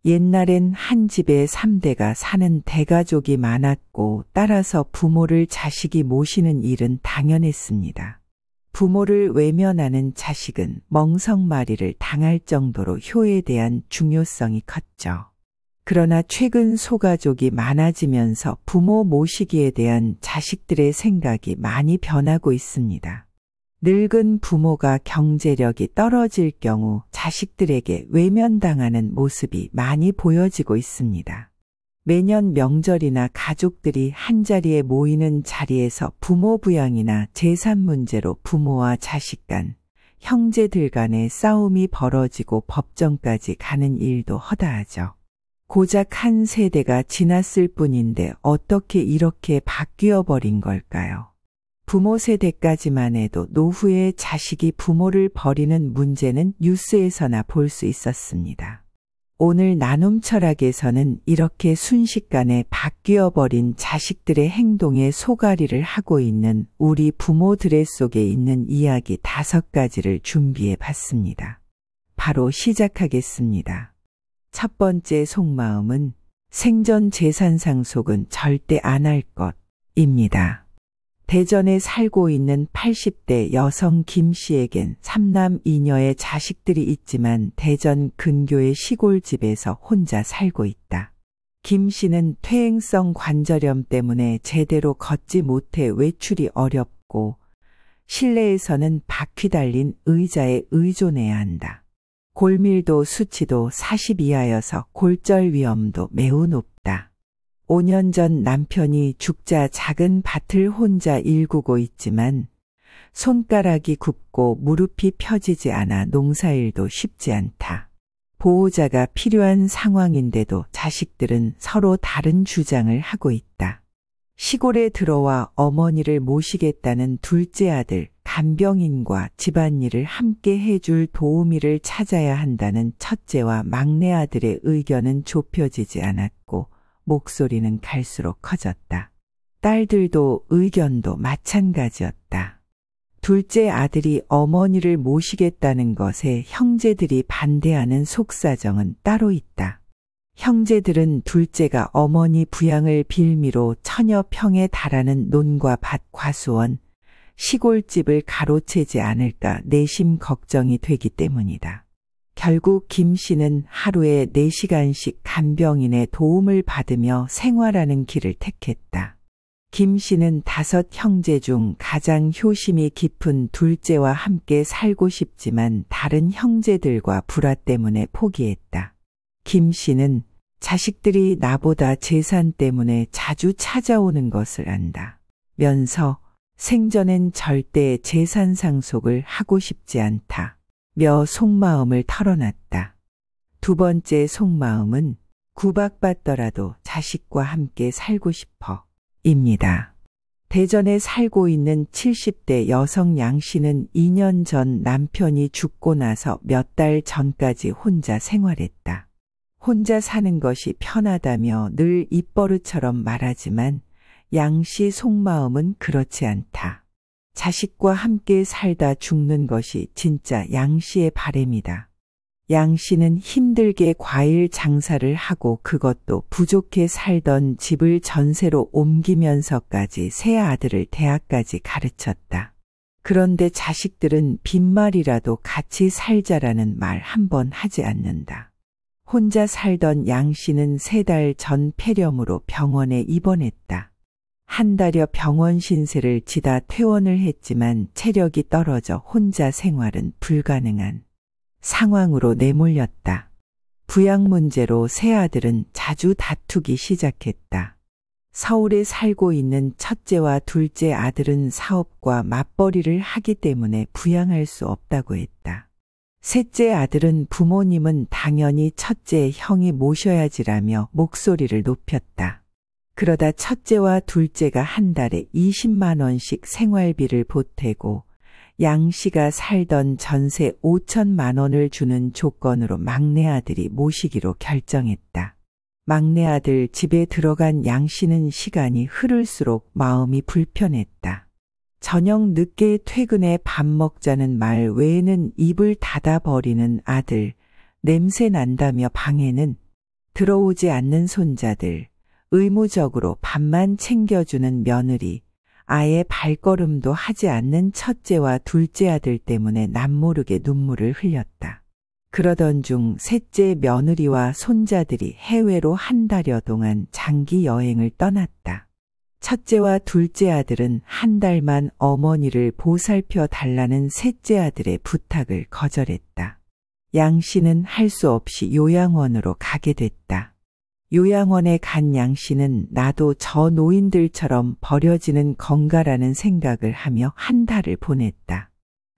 옛날엔 한 집에 3대가 사는 대가족이 많았고 따라서 부모를 자식이 모시는 일은 당연했습니다. 부모를 외면하는 자식은 멍석마리를 당할 정도로 효에 대한 중요성이 컸죠. 그러나 최근 소가족이 많아지면서 부모 모시기에 대한 자식들의 생각이 많이 변하고 있습니다. 늙은 부모가 경제력이 떨어질 경우 자식들에게 외면당하는 모습이 많이 보여지고 있습니다. 매년 명절이나 가족들이 한자리에 모이는 자리에서 부모 부양이나 재산 문제로 부모와 자식 간, 형제들 간의 싸움이 벌어지고 법정까지 가는 일도 허다하죠. 고작 한 세대가 지났을 뿐인데 어떻게 이렇게 바뀌어 버린 걸까요? 부모 세대까지만 해도 노후에 자식이 부모를 버리는 문제는 뉴스에서나 볼 수 있었습니다. 오늘 나눔 철학에서는 이렇게 순식간에 바뀌어 버린 자식들의 행동에 소가리를 하고 있는 우리 부모들의 속에 있는 이야기 5가지를 준비해 봤습니다. 바로 시작하겠습니다. 첫 번째 속마음은 생전 재산 상속은 절대 안 할 것입니다. 대전에 살고 있는 80대 여성 김 씨에겐 3남 2녀의 자식들이 있지만 대전 근교의 시골집에서 혼자 살고 있다. 김 씨는 퇴행성 관절염 때문에 제대로 걷지 못해 외출이 어렵고 실내에서는 바퀴 달린 의자에 의존해야 한다. 골밀도 수치도 40 이하여서 골절 위험도 매우 높다. 5년 전 남편이 죽자 작은 밭을 혼자 일구고 있지만 손가락이 굽고 무릎이 펴지지 않아 농사일도 쉽지 않다. 보호자가 필요한 상황인데도 자식들은 서로 다른 주장을 하고 있다. 시골에 들어와 어머니를 모시겠다는 둘째 아들 간병인과 집안일을 함께 해줄 도우미를 찾아야 한다는 첫째와 막내 아들의 의견은 좁혀지지 않았고 목소리는 갈수록 커졌다. 딸들도 의견도 마찬가지였다. 둘째 아들이 어머니를 모시겠다는 것에 형제들이 반대하는 속사정은 따로 있다. 형제들은 둘째가 어머니 부양을 빌미로 천여 평에 달하는 논과 밭 과수원, 시골집을 가로채지 않을까 내심 걱정이 되기 때문이다. 결국 김 씨는 하루에 4시간씩 간병인의 도움을 받으며 생활하는 길을 택했다. 김 씨는 5 형제 중 가장 효심이 깊은 둘째와 함께 살고 싶지만 다른 형제들과 불화 때문에 포기했다. 김 씨는 자식들이 나보다 재산 때문에 자주 찾아오는 것을 안다. 면서 생전엔 절대 재산 상속을 하고 싶지 않다. 며 속마음을 털어놨다. 두 번째 속마음은 구박받더라도 자식과 함께 살고 싶어 입니다. 대전에 살고 있는 70대 여성 양 씨는 2년 전 남편이 죽고 나서 몇 달 전까지 혼자 생활했다. 혼자 사는 것이 편하다며 늘 입버릇처럼 말하지만 양 씨 속마음은 그렇지 않다. 자식과 함께 살다 죽는 것이 진짜 양 씨의 바람이다. 양 씨는 힘들게 과일 장사를 하고 그것도 부족해 살던 집을 전세로 옮기면서까지 세 아들을 대학까지 가르쳤다. 그런데 자식들은 빈말이라도 같이 살자라는 말 한 번 하지 않는다. 혼자 살던 양 씨는 3달 전 폐렴으로 병원에 입원했다. 한 달여 병원 신세를 지다 퇴원을 했지만 체력이 떨어져 혼자 생활은 불가능한 상황으로 내몰렸다. 부양 문제로 세 아들은 자주 다투기 시작했다. 서울에 살고 있는 첫째와 둘째 아들은 사업과 맞벌이를 하기 때문에 부양할 수 없다고 했다. 셋째 아들은 부모님은 당연히 첫째 형이 모셔야지라며 목소리를 높였다. 그러다 첫째와 둘째가 한 달에 20만 원씩 생활비를 보태고 양 씨가 살던 전세 5천만 원을 주는 조건으로 막내 아들이 모시기로 결정했다. 막내 아들 집에 들어간 양 씨는 시간이 흐를수록 마음이 불편했다. 저녁 늦게 퇴근해 밥 먹자는 말 외에는 입을 닫아버리는 아들, 냄새 난다며 방에는 들어오지 않는 손자들, 의무적으로 밥만 챙겨주는 며느리, 아예 발걸음도 하지 않는 첫째와 둘째 아들 때문에 남모르게 눈물을 흘렸다. 그러던 중 셋째 며느리와 손자들이 해외로 한 달여 동안 장기 여행을 떠났다. 첫째와 둘째 아들은 한 달만 어머니를 보살펴 달라는 셋째 아들의 부탁을 거절했다. 양 씨는 할 수 없이 요양원으로 가게 됐다. 요양원에 간 양 씨는 나도 저 노인들처럼 버려지는 건가라는 생각을 하며 한 달을 보냈다.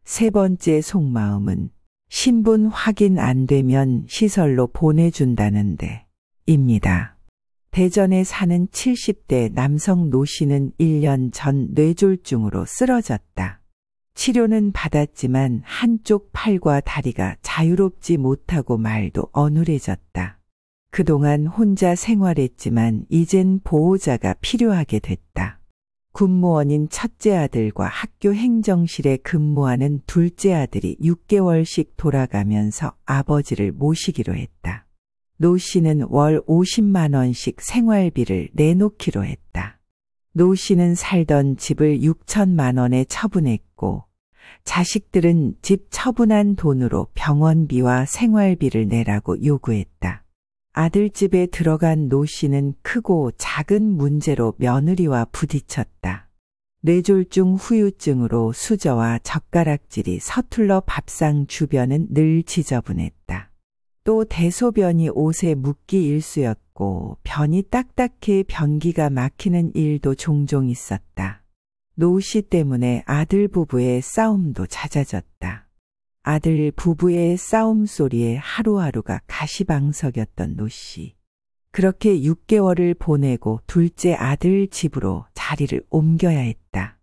세 번째 속마음은 신분 확인 안 되면 시설로 보내준다는데 입니다. 대전에 사는 70대 남성 노 씨는 1년 전 뇌졸중으로 쓰러졌다. 치료는 받았지만 한쪽 팔과 다리가 자유롭지 못하고 말도 어눌해졌다. 그동안 혼자 생활했지만 이젠 보호자가 필요하게 됐다. 군무원인 첫째 아들과 학교 행정실에 근무하는 둘째 아들이 6개월씩 돌아가면서 아버지를 모시기로 했다. 노 씨는 월 50만 원씩 생활비를 내놓기로 했다. 노 씨는 살던 집을 6천만 원에 처분했고 자식들은 집 처분한 돈으로 병원비와 생활비를 내라고 요구했다. 아들 집에 들어간 노 씨는 크고 작은 문제로 며느리와 부딪혔다. 뇌졸중 후유증으로 수저와 젓가락질이 서툴러 밥상 주변은 늘 지저분했다. 또 대소변이 옷에 묻기 일쑤였고 변이 딱딱해 변기가 막히는 일도 종종 있었다. 노 씨 때문에 아들 부부의 싸움도 잦아졌다. 아들 부부의 싸움 소리에 하루하루가 가시방석이었던 노 씨. 그렇게 6개월을 보내고 둘째 아들 집으로 자리를 옮겨야 했다.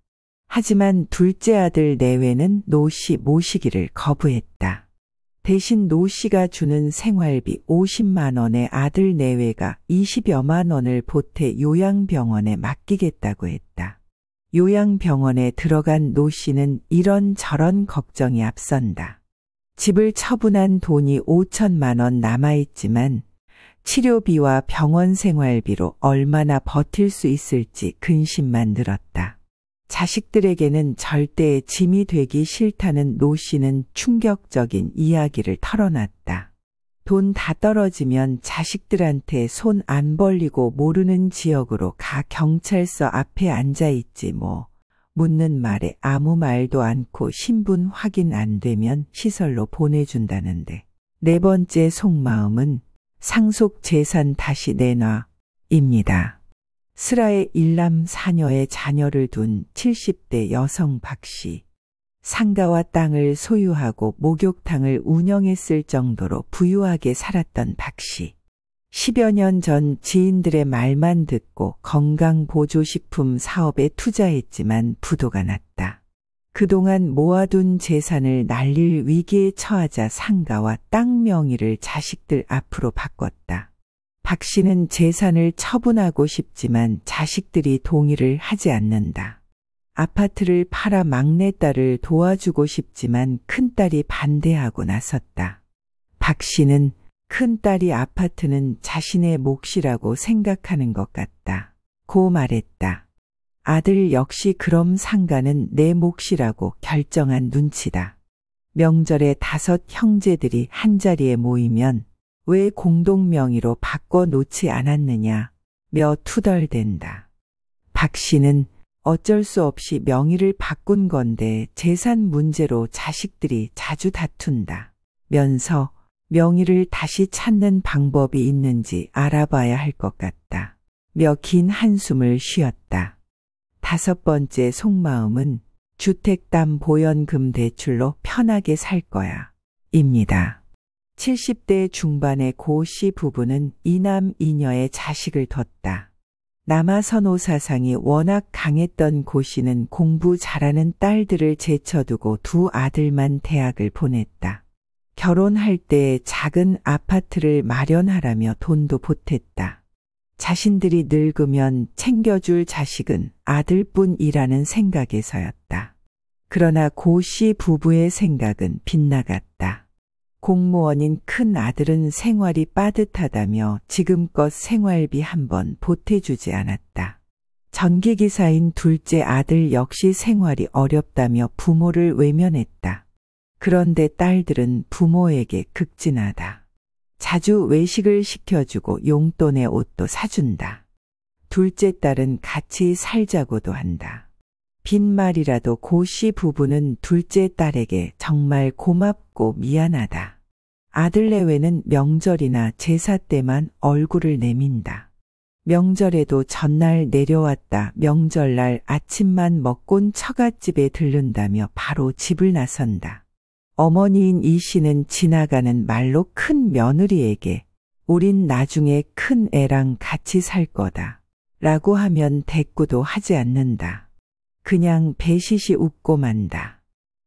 하지만 둘째 아들 내외는 노 씨 모시기를 거부했다. 대신 노 씨가 주는 생활비 50만 원에 아들 내외가 20여만 원을 보태 요양병원에 맡기겠다고 했다. 요양병원에 들어간 노 씨는 이런저런 걱정이 앞선다. 집을 처분한 돈이 5천만 원 남아있지만 치료비와 병원 생활비로 얼마나 버틸 수 있을지 근심만 늘었다. 자식들에게는 절대 짐이 되기 싫다는 노 씨는 충격적인 이야기를 털어놨다. 돈 다 떨어지면 자식들한테 손 안 벌리고 모르는 지역으로 가 경찰서 앞에 앉아있지 뭐. 묻는 말에 아무 말도 않고 신분 확인 안 되면 시설로 보내준다는데. 네 번째 속마음은 상속 재산 다시 내놔 입니다. 슬하에 일남 사녀의 자녀를 둔 70대 여성 박 씨. 상가와 땅을 소유하고 목욕탕을 운영했을 정도로 부유하게 살았던 박 씨. 10여 년 전 지인들의 말만 듣고 건강보조식품 사업에 투자했지만 부도가 났다. 그동안 모아둔 재산을 날릴 위기에 처하자 상가와 땅 명의를 자식들 앞으로 바꿨다. 박 씨는 재산을 처분하고 싶지만 자식들이 동의를 하지 않는다. 아파트를 팔아 막내딸을 도와주고 싶지만 큰딸이 반대하고 나섰다. 박 씨는 큰딸이 아파트는 자신의 몫이라고 생각하는 것 같다. 고 말했다. 아들 역시 그럼 상가는 내 몫이라고 결정한 눈치다. 명절에 5 형제들이 한자리에 모이면 왜 공동명의로 바꿔놓지 않았느냐 며 투덜댄다. 박 씨는 어쩔 수 없이 명의를 바꾼 건데 재산 문제로 자식들이 자주 다툰다 면서 명의를 다시 찾는 방법이 있는지 알아봐야 할 것 같다 며 긴 한숨을 쉬었다. 5번째 속마음은 주택담보연금 대출로 편하게 살 거야 입니다. 70대 중반의 고 씨 부부는 이남 이녀의 자식을 뒀다. 남아선호 사상이 워낙 강했던 고 씨는 공부 잘하는 딸들을 제쳐두고 2 아들만 대학을 보냈다. 결혼할 때 작은 아파트를 마련하라며 돈도 보탰다. 자신들이 늙으면 챙겨줄 자식은 아들뿐이라는 생각에서였다. 그러나 고 씨 부부의 생각은 빗나갔다. 공무원인 큰 아들은 생활이 빠듯하다며 지금껏 생활비 한 번 보태주지 않았다. 전기기사인 둘째 아들 역시 생활이 어렵다며 부모를 외면했다. 그런데 딸들은 부모에게 극진하다. 자주 외식을 시켜주고 용돈에 옷도 사준다. 둘째 딸은 같이 살자고도 한다. 빈말이라도 고 씨 부부는 둘째 딸에게 정말 고맙고 미안하다. 아들 내외는 명절이나 제사 때만 얼굴을 내민다. 명절에도 전날 내려왔다 명절날 아침만 먹곤 처갓집에 들른다며 바로 집을 나선다. 어머니인 이 씨는 지나가는 말로 큰 며느리에게 우린 나중에 큰 애랑 같이 살 거다 라고 하면 대꾸도 하지 않는다. 그냥 배시시 웃고 만다.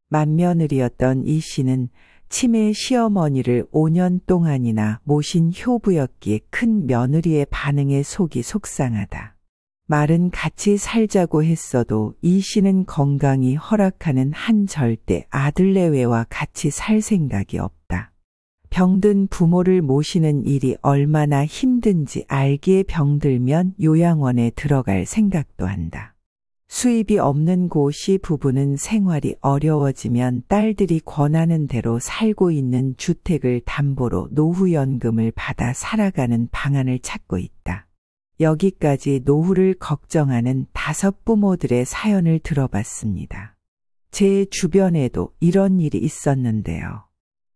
맏며느리였던 이 씨는 치매 시어머니를 5년 동안이나 모신 효부였기에 큰 며느리의 반응에 속이 속상하다. 말은 같이 살자고 했어도 이 씨는 건강이 허락하는 한 절대 아들 내외와 같이 살 생각이 없다. 병든 부모를 모시는 일이 얼마나 힘든지 알기에 병들면 요양원에 들어갈 생각도 한다. 수입이 없는 고 씨 부부는 생활이 어려워지면 딸들이 권하는 대로 살고 있는 주택을 담보로 노후연금을 받아 살아가는 방안을 찾고 있다. 여기까지 노후를 걱정하는 5 부모들의 사연을 들어봤습니다. 제 주변에도 이런 일이 있었는데요.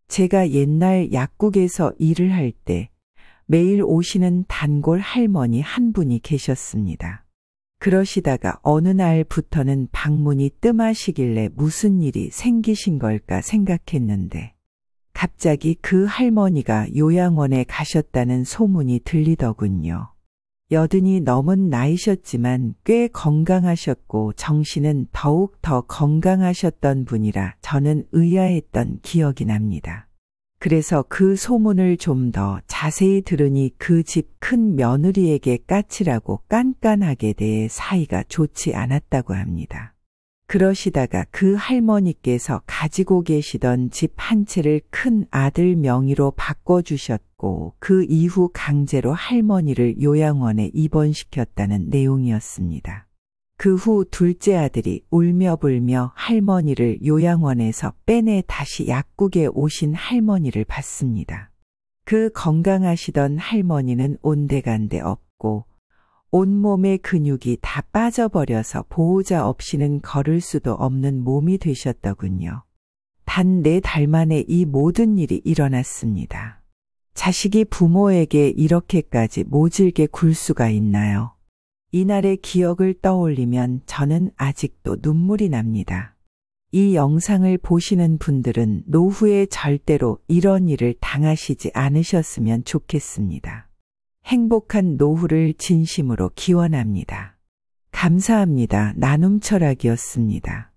제가 옛날 약국에서 일을 할 때 매일 오시는 단골 할머니 한 분이 계셨습니다. 그러시다가 어느 날부터는 방문이 뜸하시길래 무슨 일이 생기신 걸까 생각했는데 갑자기 그 할머니가 요양원에 가셨다는 소문이 들리더군요. 80이 넘은 나이셨지만 꽤 건강하셨고 정신은 더욱 더 건강하셨던 분이라 저는 의아했던 기억이 납니다. 그래서 그 소문을 좀 더 자세히 들으니 그 집 큰 며느리에게 까칠하고 깐깐하게 대해 사이가 좋지 않았다고 합니다. 그러시다가 그 할머니께서 가지고 계시던 집 한 채를 큰 아들 명의로 바꿔주셨고 그 이후 강제로 할머니를 요양원에 입원시켰다는 내용이었습니다. 그 후 둘째 아들이 울며불며 할머니를 요양원에서 빼내 다시 약국에 오신 할머니를 봤습니다. 그 건강하시던 할머니는 온데간데 없고 온몸의 근육이 다 빠져버려서 보호자 없이는 걸을 수도 없는 몸이 되셨더군요. 단 4달 만에 이 모든 일이 일어났습니다. 자식이 부모에게 이렇게까지 모질게 굴 수가 있나요? 이날의 기억을 떠올리면 저는 아직도 눈물이 납니다. 이 영상을 보시는 분들은 노후에 절대로 이런 일을 당하시지 않으셨으면 좋겠습니다. 행복한 노후를 진심으로 기원합니다. 감사합니다. 나눔철학이었습니다.